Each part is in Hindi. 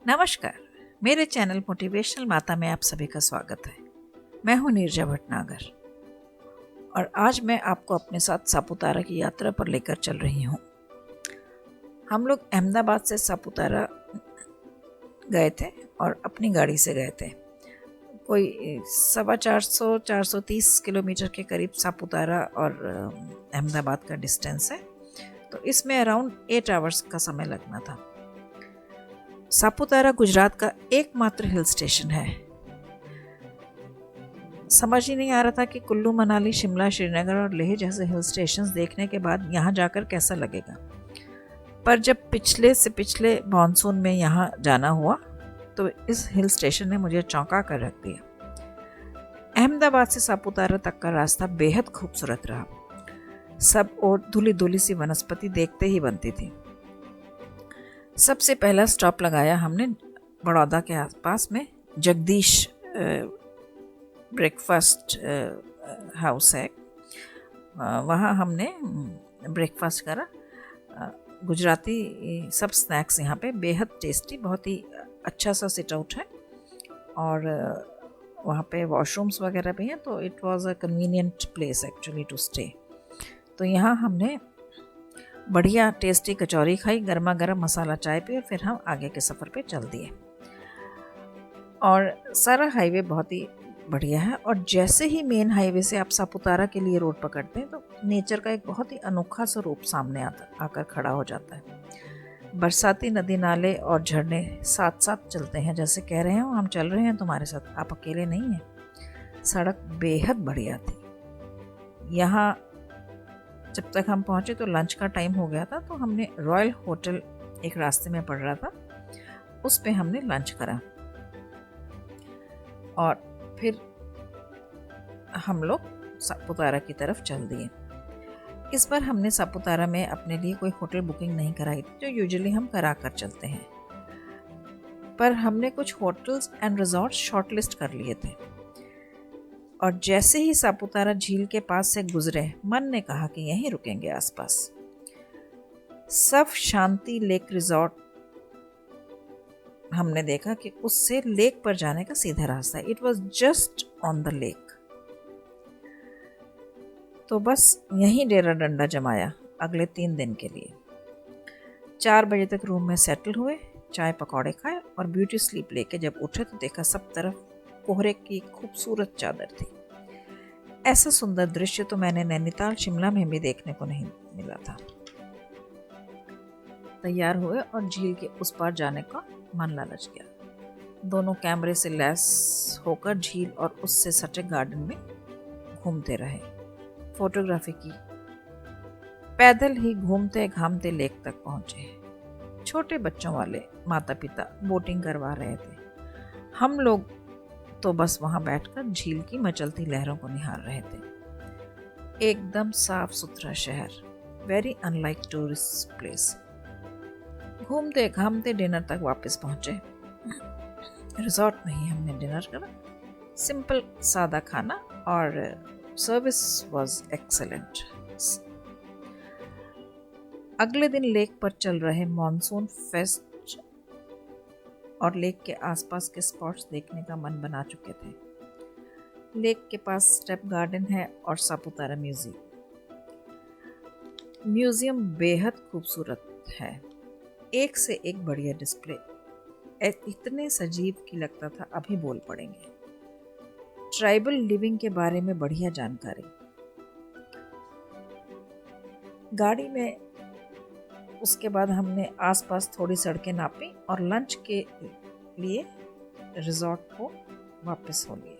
नमस्कार। मेरे चैनल मोटिवेशनल माता में आप सभी का स्वागत है। मैं हूं नीरजा भटनागर और आज मैं आपको अपने साथ सापुतारा की यात्रा पर लेकर चल रही हूं। हम लोग अहमदाबाद से सापुतारा गए थे और अपनी गाड़ी से गए थे। कोई 450-430 किलोमीटर के करीब सापुतारा और अहमदाबाद का डिस्टेंस है, तो इसमें अराउंड 8 आवर्स का समय लगना था। सापुतारा गुजरात का एकमात्र हिल स्टेशन है। समझ ही नहीं आ रहा था कि कुल्लू मनाली, शिमला, श्रीनगर और लेह जैसे हिल स्टेशंस देखने के बाद यहाँ जाकर कैसा लगेगा। पर जब पिछले से पिछले मानसून में यहाँ जाना हुआ तो इस हिल स्टेशन ने मुझे चौंका कर रख दिया। अहमदाबाद से सापुतारा तक का रास्ता बेहद खूबसूरत रहा। सब और धुली धुली सी वनस्पति देखते ही बनती थी। सबसे पहला स्टॉप लगाया हमने बड़ौदा के आसपास में जगदीश ब्रेकफास्ट हाउस है। वहाँ हमने ब्रेकफास्ट करा। गुजराती सब स्नैक्स यहाँ पे बेहद टेस्टी, बहुत ही अच्छा सा सिट आउट है और वहाँ पे वॉशरूम्स वगैरह भी हैं, तो it was a convenient place actually to stay. तो यहाँ हमने बढ़िया टेस्टी कचौरी खाई, गर्मा गर्म मसाला चाय पी और फिर हम आगे के सफ़र पे चल दिए। और सारा हाईवे बहुत ही बढ़िया है और जैसे ही मेन हाईवे से आप सापुतारा के लिए रोड पकड़ते हैं तो नेचर का एक बहुत ही अनोखा सा रूप सामने आकर खड़ा हो जाता है। बरसाती नदी नाले और झरने साथ साथ चलते हैं, जैसे कह रहे हो हम चल रहे हैं तुम्हारे साथ, आप अकेले नहीं हैं। सड़क बेहद बढ़िया थी। यहाँ जब तक हम पहुँचे तो लंच का टाइम हो गया था, तो हमने रॉयल होटल एक रास्ते में पड़ रहा था, उस पे हमने लंच करा और फिर हम लोग सापुतारा की तरफ चल दिए। इस बार हमने सापुतारा में अपने लिए कोई होटल बुकिंग नहीं कराई थी, जो यूजुअली हम करा कर चलते हैं, पर हमने कुछ होटल्स एंड रिजॉर्ट्स शॉर्टलिस्ट कर लिए थे। और जैसे ही सापुतारा झील के पास से गुजरे, मन ने कहा कि यहीं रुकेंगे आसपास। सब शांति लेक रिजॉर्ट हमने देखा कि उससे लेक पर जाने का सीधा रास्ता है। It was just on the lake. तो बस यहीं डेरा डंडा जमाया अगले 3 दिन के लिए। 4 बजे तक रूम में सेटल हुए, चाय पकौड़े खाए और ब्यूटी स्लीप लेके जब उठे तो देखा सब तरफ कोहरे की खूबसूरत चादर थी। ऐसा सुंदर दृश्य तो मैंने नैनीताल, शिमला में भी देखने को नहीं मिला था। तैयार हुए और झील के उस पार जाने का मन लालच गया। दोनों कैमरे से लैस होकर झील और उससे सटे गार्डन में घूमते रहे, फोटोग्राफी की। पैदल ही घूमते घामते लेक तक पहुंचे। छोटे बच्चों वाले माता पिता बोटिंग करवा रहे थे। हम लोग तो बस वहां बैठकर झील की मचलती लहरों को निहार रहे थे। एकदम साफ सुथरा शहर, वेरी अनलाइक टूरिस्ट प्लेस। घूमते घामते डिनर तक वापस पहुंचे। रिजॉर्ट में ही हमने डिनर करा। सिंपल सादा खाना और सर्विस वाज एक्सेलेंट। अगले दिन लेक पर चल रहे मॉनसून फेस्ट और लेक के आसपास के स्पॉट्स देखने का मन बना चुके थे। लेक के पास स्टेप गार्डन है और सापुतारा म्यूजियम बेहद खूबसूरत है। एक से एक बढ़िया डिस्प्ले, इतने सजीव की लगता था अभी बोल पड़ेंगे। ट्राइबल लिविंग के बारे में बढ़िया जानकारी। गाड़ी में उसके बाद हमने आसपास थोड़ी सड़कें नापी और लंच के लिए रिजॉर्ट को वापस हो लिए।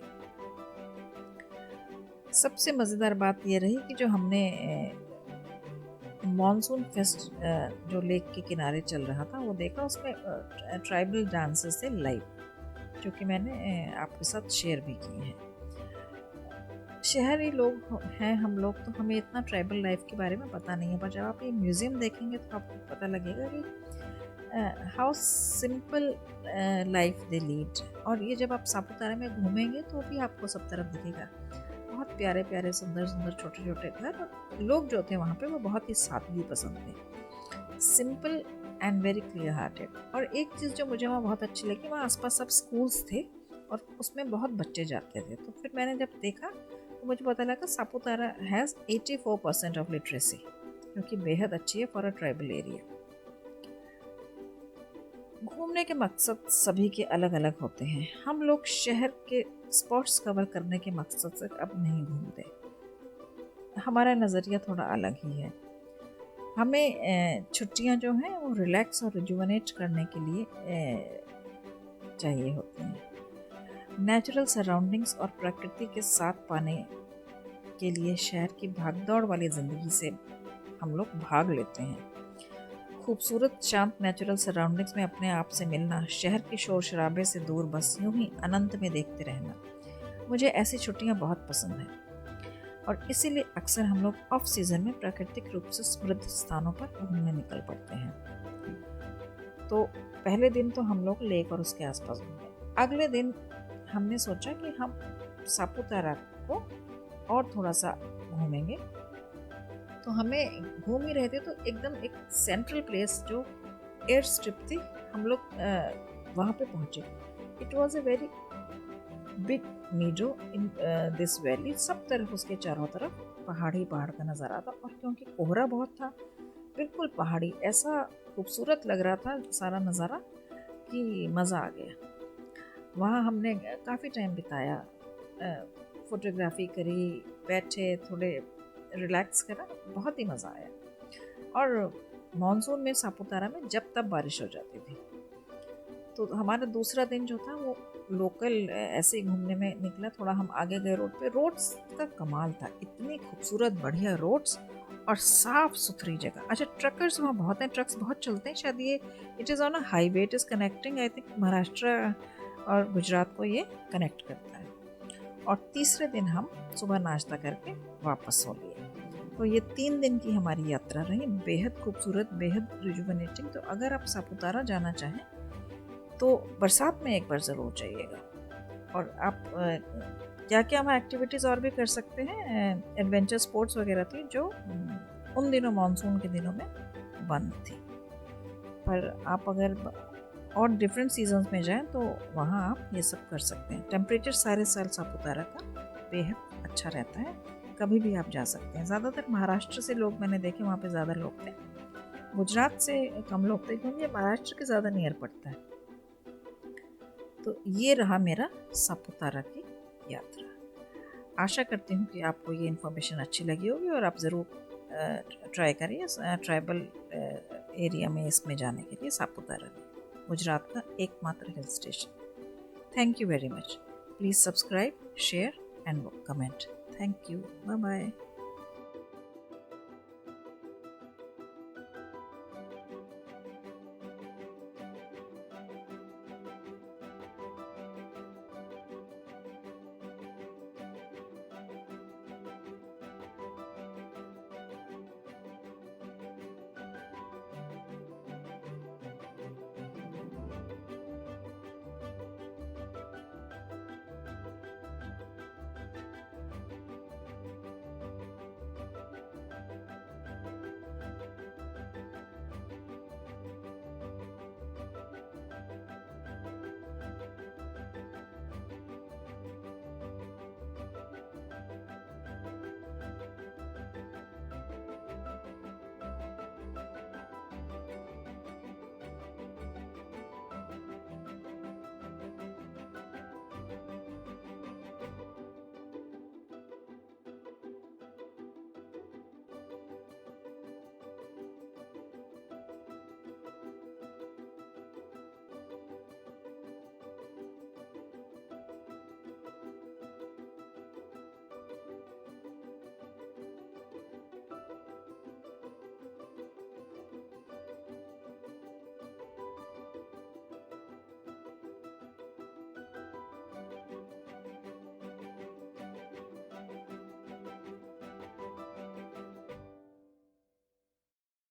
सबसे मज़ेदार बात यह रही कि जो हमने मॉनसून फेस्ट जो लेक के किनारे चल रहा था वो देखा, उसमें ट्राइबल डांसेस थे लाइव, जो कि मैंने आपके साथ शेयर भी किए हैं। शहरी लोग हैं हम लोग, तो हमें इतना ट्राइबल लाइफ के बारे में पता नहीं है, पर जब आप ये म्यूज़ियम देखेंगे तो आपको पता लगेगा कि how simple life they lead. और ये जब आप सापुतारा में घूमेंगे तो भी आपको सब तरफ दिखेगा। बहुत प्यारे प्यारे, सुंदर सुंदर, छोटे छोटे घर। लोग जो थे वहाँ पे वो बहुत ही सादगी पसंद थे। Simple and very clear hearted. और एक चीज़ जो मुझे वहाँ बहुत अच्छी लगी, वहाँ आसपास सब स्कूल्स थे और उसमें बहुत बच्चे जाते थे। तो फिर मैंने जब देखा तो मुझे पता लगा सापुतारा हैज़ 84% ऑफ लिटरेसी, जो कि बेहद अच्छी है फॉर अ ट्राइबल एरिया। घूमने के मकसद सभी के अलग अलग होते हैं। हम लोग शहर के स्पॉट्स कवर करने के मकसद से अब नहीं घूमते। हमारा नज़रिया थोड़ा अलग ही है। हमें छुट्टियां जो हैं वो रिलैक्स और रिजुवनेट करने के लिए चाहिए होती हैं। नेचुरल सराउंडिंग्स और प्रकृति के साथ पाने के लिए शहर की भागदौड़ वाली ज़िंदगी से हम लोग भाग लेते हैं। खूबसूरत शांत नेचुरल सराउंडिंग्स में अपने आप से मिलना, शहर के शोर शराबे से दूर बस यूं ही अनंत में देखते रहना, मुझे ऐसी छुट्टियां बहुत पसंद हैं। और इसीलिए अक्सर हम लोग ऑफ सीजन में प्राकृतिक रूप से समृद्ध स्थानों पर घूमने निकल पड़ते हैं। तो पहले दिन तो हम लोग लेक और उसके आसपास घूमे। अगले दिन हमने सोचा कि हम सापुतारा को और थोड़ा सा घूमेंगे। तो हमें घूम ही रहे थे तो एकदम एक सेंट्रल प्लेस जो एयर स्ट्रिप थी, हम लोग वहाँ पे पहुँचे। It was a very big मीडो in this valley. सब तरफ उसके चारों तरफ पहाड़ का नज़ारा था, और क्योंकि कोहरा बहुत था, बिल्कुल पहाड़ी ऐसा खूबसूरत लग रहा था सारा नज़ारा कि मज़ा आ गया। वहाँ हमने काफ़ी टाइम बिताया, फोटोग्राफी करी, बैठे थोड़े रिलैक्स करा, बहुत ही मज़ा आया। और मॉनसून में सापुतारा में जब तब बारिश हो जाती थी। तो हमारा दूसरा दिन जो था वो लोकल ऐसे ही घूमने में निकला। थोड़ा हम आगे गए रोड पे। रोड्स का कमाल था, इतनी खूबसूरत बढ़िया रोड्स और साफ सुथरी जगह। अच्छा, ट्रकर्स वहाँ बहुत हैं, ट्रक्स बहुत चलते हैं। शायद ये it is on a highway, it is connecting I think Maharashtra और गुजरात को ये कनेक्ट करता है। और तीसरे दिन हम सुबह नाश्ता करके वापस हो लिए। तो ये 3 दिन की हमारी यात्रा रही, बेहद खूबसूरत, बेहद रिजुवनेटिंग। तो अगर आप सापुतारा जाना चाहें तो बरसात में एक बार ज़रूर जाइएगा। और आप क्या क्या वहाँ एक्टिविटीज़ और भी कर सकते हैं, एडवेंचर स्पोर्ट्स वगैरह थी जो उन दिनों मानसून के दिनों में बंद थी। पर आप अगर और डिफरेंट सीजन्स में जाएं तो वहाँ आप ये सब कर सकते हैं। टेम्परेचर सारे साल सापुतारा का बेहद अच्छा रहता है, कभी भी आप जा सकते हैं। ज़्यादातर महाराष्ट्र से लोग मैंने देखे, वहाँ पे ज़्यादा लोग थे। गुजरात से कम लोग थे क्योंकि महाराष्ट्र के ज़्यादा नियर पड़ता है। तो ये रहा मेरा सापुतारा की यात्रा। आशा करती हूँ कि आपको ये इन्फॉर्मेशन अच्छी लगी होगी और आप ज़रूर ट्राई करिए ट्राइबल एरिया में इसमें जाने के लिए, सापुतारा में, गुजरात का एकमात्र hill station. Thank you very much. Please subscribe, share and comment. Thank you. Bye bye.